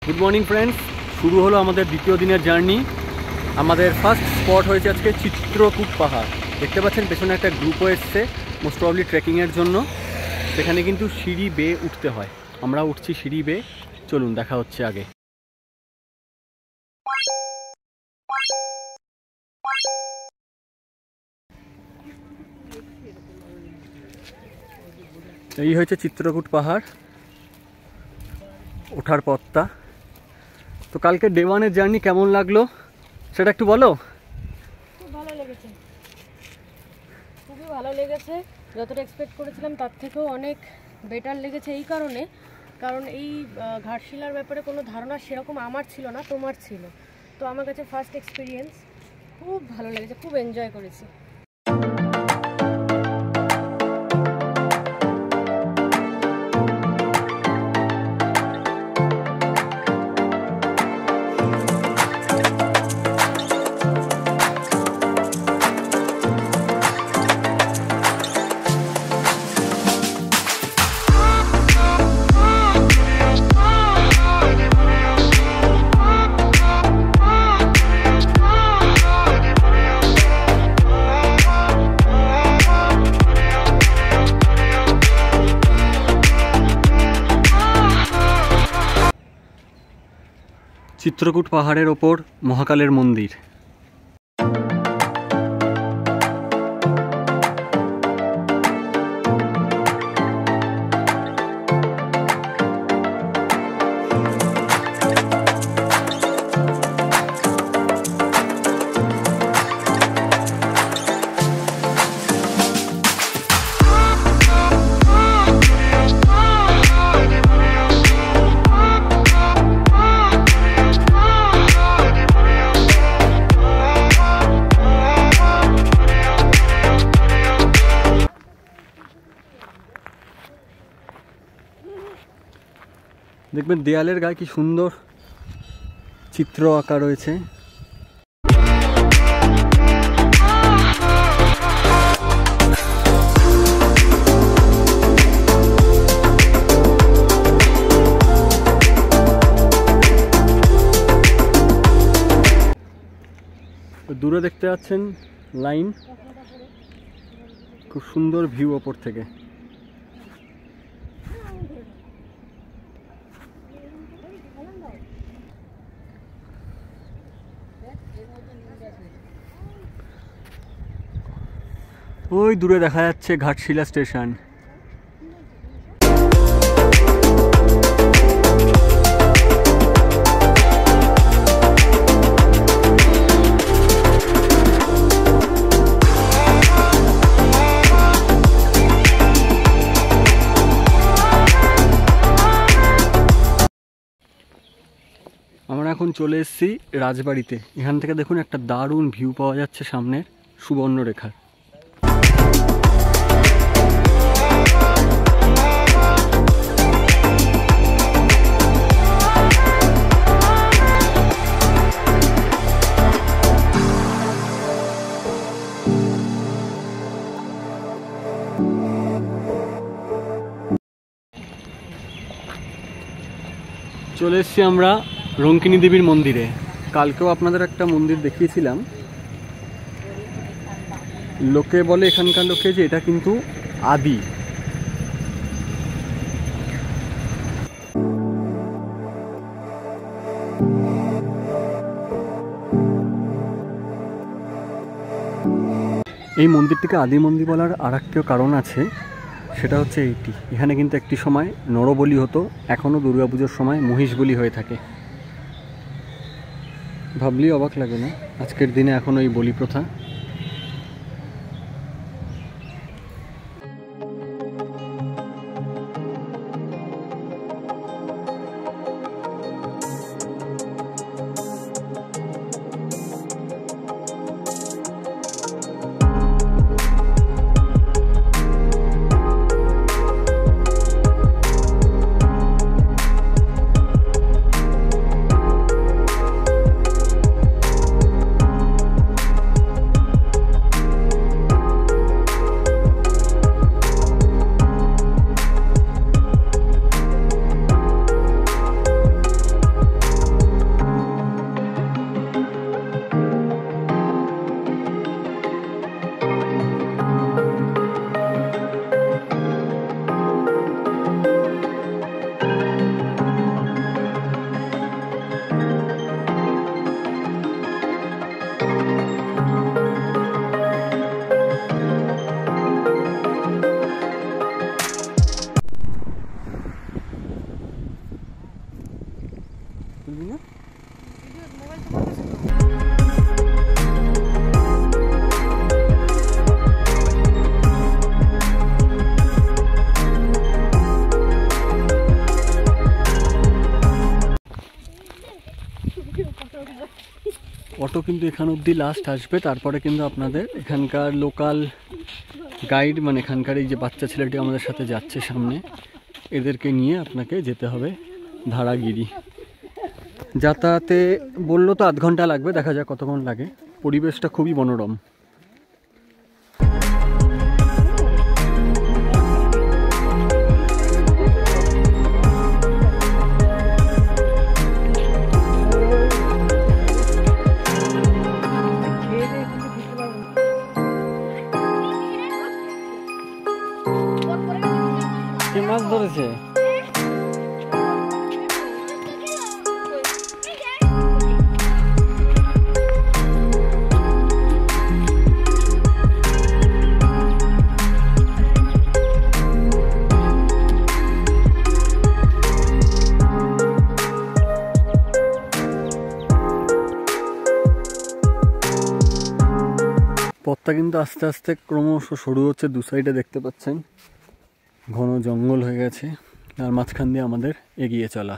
Good morning friends, শুরু হলো আমাদের দ্বিতীয় দিনের জার্নি। আমাদের ফার্স্ট স্পট হয়েছে আজকে চিত্রকূট পাহাড়। দেখতে পাচ্ছেন পেছনে একটা গ্রুপও এসছে, মোস্ট প্রবলি ট্রেকিংয়ের জন্য। সেখানে কিন্তু সিঁড়ি বেয়ে উঠতে হয়, আমরা উঠছি সিঁড়ি বেয়ে। চলুন দেখা হচ্ছে আগে। এই হয়েছে চিত্রকূট পাহাড় ওঠার পথটা। তো কালকে ডে ওয়ানের জার্নি কেমন লাগলো সেটা একটু বলো। খুব ভালো লেগেছে, খুবই ভালো লেগেছে। যতটা এক্সপেক্ট করেছিলাম তার থেকেও অনেক বেটার লেগেছে। এই কারণ এই ঘাটশিলার ব্যাপারে কোনো ধারণা সেরকম আমার ছিল না, তোমার ছিল। তো আমার কাছে ফার্স্ট এক্সপিরিয়েন্স খুব ভালো লেগেছে, খুব এনজয় করেছি। চিত্রকূট পাহাড়ের ওপর মহাকালের মন্দির। দেখবেন দেয়ালের গায়ে কি সুন্দর চিত্র আঁকা রয়েছে। দূরে দেখতে পাচ্ছেন লাইন, খুব সুন্দর ভিউ ওপর থেকে। ওই দূরে দেখা যাচ্ছে ঘাটশিলা স্টেশন। আমরা এখন চলে এসেছি রাজবাড়িতে। এখান থেকে দেখুন একটা দারুণ ভিউ পাওয়া যাচ্ছে সামনের সুবর্ণরেখার। চলে এসেছি আমরা রঙ্কিনী দেবীর মন্দিরে। কালকেও আপনাদের একটা মন্দির দেখিয়েছিলাম। লোকে বলে, এখানকার লোকে, যে এটা কিন্তু আদি। এই মন্দিরটিকে আদি মন্দির বলার আর একটা কারণ আছে, সেটা হচ্ছে এইটি। এখানে কিন্তু একটি সময় নরবলি হতো, এখনও দুর্গাপুজোর সময় মহিষ বলি হয়ে থাকে। ভাবলেই অবাক লাগে না, আজকের দিনে এখনও এই বলি প্রথা। তুলবি না? মোবাইল তো করতেছে তো। অটো কিন্তু এখান অবধি লাস্ট আসবে, তারপরে কিন্তু আপনাদের এখানকার লোকাল গাইড মানে এখানকার এই যে বাচ্চা ছেলেটি আমাদের সাথে যাচ্ছে সামনে, এদেরকে নিয়ে আপনাকে যেতে হবে ধারাগিরি। যাতায়াতে বললো তো 8 ঘন্টা লাগবে, দেখা যাক কতক্ষণ লাগে। পরিবেশটা খুবই মনোরম। কে মাছ ধরেছে? পথটা কিন্তু আস্তে আস্তে ক্রমশ সরু হচ্ছে, দু সাইডে দেখতে পাচ্ছেন ঘন জঙ্গল হয়ে গেছে, আর মাঝখান দিয়ে আমাদের এগিয়ে চলা।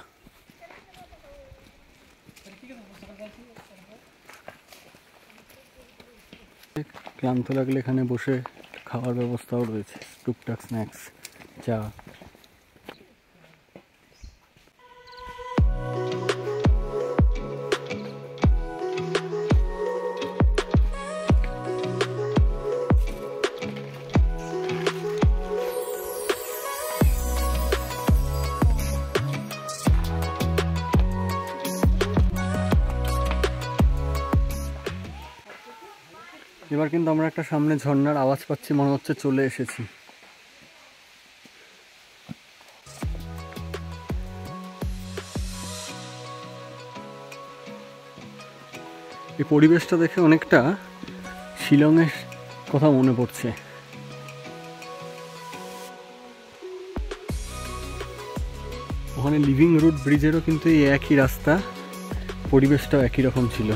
ক্লান্ত লাগলে এখানে বসে খাওয়ার ব্যবস্থাও রয়েছে, টুকটাক স্ন্যাক্স, চা। এবার কিন্তু আমরা একটা সামনে ঝর্ণার আওয়াজ পাচ্ছি, মনে হচ্ছে চলে এসেছি। এই পরিবেশটা দেখে অনেকটা শিলংয়ের কথা মনে পড়ছে। ওখানে লিভিং রুট ব্রিজেরও কিন্তু এই একই রাস্তা, পরিবেশটাও একই রকম ছিল।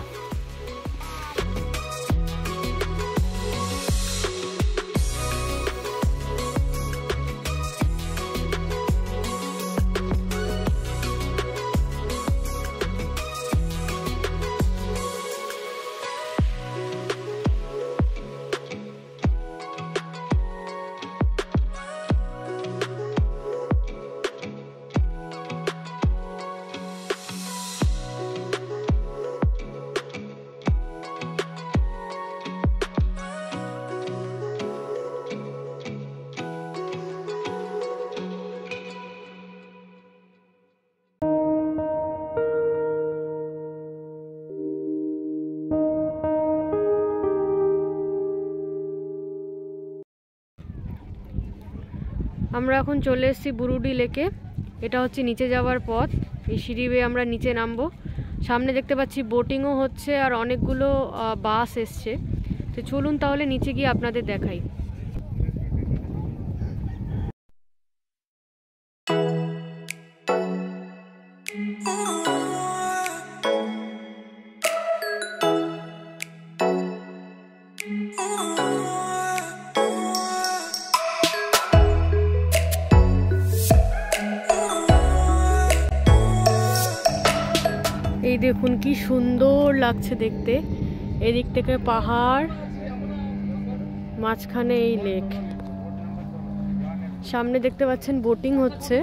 আমরা এখন চলে এসেছি বুরুডি লেকে। এটা হচ্ছে নিচে যাওয়ার পথ। এই সিঁড়ি বেয়ে আমরা নিচে নামবো। সামনে দেখতে পাচ্ছি বোটিংও হচ্ছে আর অনেকগুলো বাস এসছে। তো চলুন তাহলে নিচে গিয়ে আপনাদের দেখাই। এই দেখুন কি সুন্দর লাগছে দেখতে, এদিক থেকে পাহাড়, মাঝখানে এই লেক। সামনে দেখতে পাচ্ছেন বোটিং হচ্ছে।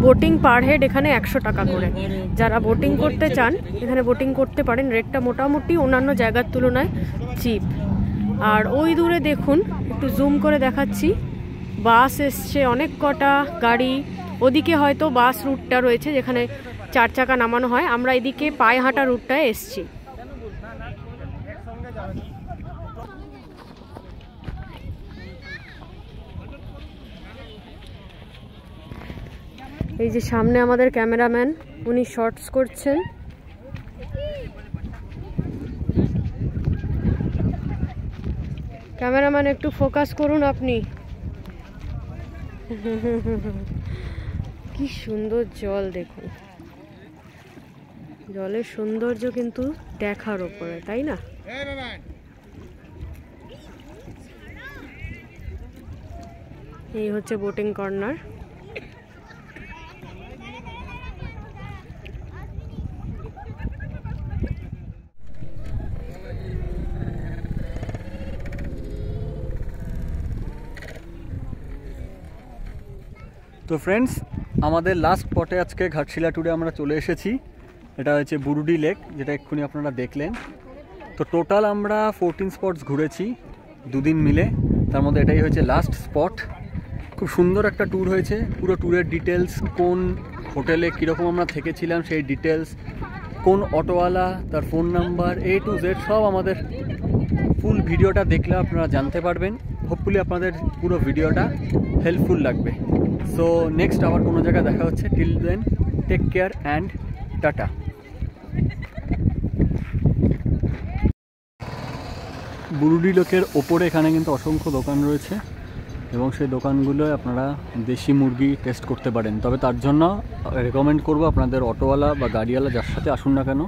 বোটিং পার হেড এখানে 100 টাকা করে। যারা বোটিং করতে চান এখানে বোটিং করতে পারেন। রেটটা মোটামুটি অন্যান্য জায়গার তুলনায় চিপ। আর ওই দূরে দেখুন, একটু জুম করে দেখাচ্ছি, বাস এসছে অনেক কটা গাড়ি। ওদিকে হয়তো বাস রুটটা রয়েছে যেখানে 4 চাকা নামানো হয়। আমরা এদিকে পায়ে হাঁটা রুটটায় এসছি। এই যে সামনে আমাদের ক্যামেরাম্যান, উনি শর্টস করছেন। ক্যামেরাম্যান একটু ফোকাস করুন আপনি। কি সুন্দর জল দেখুন, জলের সৌন্দর্য কিন্তু দেখার উপরে, তাই না? এই হচ্ছে বোটিং কর্নার। তো ফ্রেন্ডস, আমাদের লাস্ট স্পটে আজকে ঘাটশিলা ট্যুরে আমরা চলে এসেছি। এটা হচ্ছে বুরুডি লেক, যেটা এক্ষুনি আপনারা দেখলেন। তো টোটাল আমরা 14 স্পটস ঘুরেছি দুদিন মিলে, তার মধ্যে এটাই হয়েছে লাস্ট স্পট। খুব সুন্দর একটা ট্যুর হয়েছে। পুরো ট্যুরের ডিটেলস, কোন হোটেলে কীরকম আমরা থেকেছিলাম সেই ডিটেলস, কোন অটোওয়ালা, তার phone number, A to Z সব আমাদের ফুল ভিডিওটা দেখলে আপনারা জানতে পারবেন। হোপফুলি আপনাদের পুরো ভিডিওটা হেল্পফুল লাগবে। সো নেক্সট আবার কোনো জায়গায় দেখা হচ্ছে। Till then, take care and tata. Burudi লেকের ওপরে এখানে কিন্তু অসংখ্য দোকান রয়েছে এবং সেই দোকানগুলোয় আপনারা দেশি মুরগি টেস্ট করতে পারেন। তবে তার জন্য রেকমেন্ড করবো আপনাদের অটোওয়ালা বা গাড়িওয়ালা যার সাথে আসুন না কেন,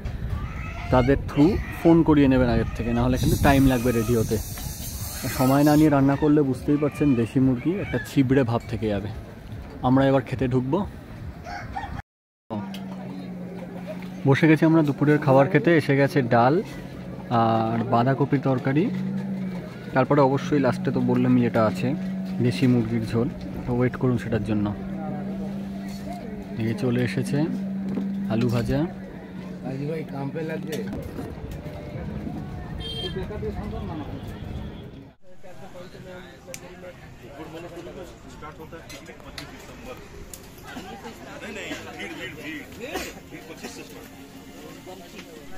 তাদের থ্রু ফোন করিয়ে নেবেন আগের থেকে, নাহলে কিন্তু টাইম লাগবে রেডি হতে। সময় না নিয়ে রান্না করলে বুঝতেই পারছেন দেশি মুরগি একটা ছিবড়ে ভাব থেকে যাবে। আমরা এবার খেতে ঢুকবো। বসে গেছি আমরা দুপুরের খাবার খেতে। এসে গেছে ডাল আর বাঁধাকপির তরকারি, তারপরে অবশ্যই লাস্টে তো বললাম যেটা আছে দেশি মুরগির ঝোল। তো ওয়েট করুন সেটার জন্য। এদিকে চলে এসেছে আলু ভাজা।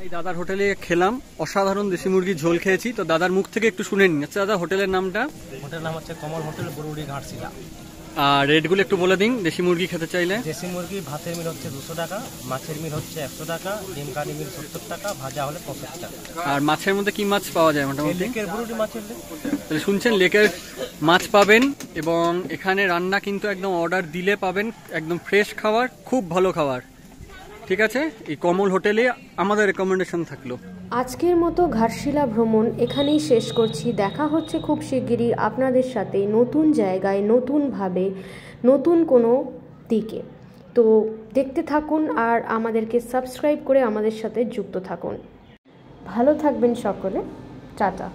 এই দাদার হোটেলে খেলাম, অসাধারণ দেশি মুরগির ঝোল খেয়েছি। তো দাদার মুখ থেকে একটু শুনে নিন। আচ্ছা দাদা, হোটেলের নামটা? হোটেলের নাম হচ্ছে কমল হোটেল, বুরুডি ঘাটশিলা। আর রেটগুলো একটু বলে দিন দেশি মুরগি খেতে চাইলে। দেশি মুরগি ভাতের মিল হচ্ছে 200 টাকা, মাছের মিল হচ্ছে 100 টাকা, ডিম কারি মিল 70 টাকা, ভাজা হলে 65 টাকা। আর মাছের মধ্যে কি মাছ পাওয়া যায় মোটামুটি? লেকের বুরুডি মাছের লেক। তাহলে শুনছেন, লেকের মাছ পাবেন এবং এখানে রান্না কিন্তু একদম অর্ডার দিলে পাবেন, একদম ফ্রেশ খাবার, খুব ভালো খাবার। ঠিক আছে, এই কমল হোটেলে আমাদের রেকমেন্ডেশন থাকলো। আজকের মতো ঘাটশিলা ভ্রমণ এখানেই শেষ করছি। দেখা হচ্ছে খুব শিগগিরই আপনাদের সাথে নতুন জায়গায়, নতুনভাবে, নতুন কোনো দিকে। তো দেখতে থাকুন আর আমাদেরকে সাবস্ক্রাইব করে আমাদের সাথে যুক্ত থাকুন। ভালো থাকবেন সকলে, টাটা।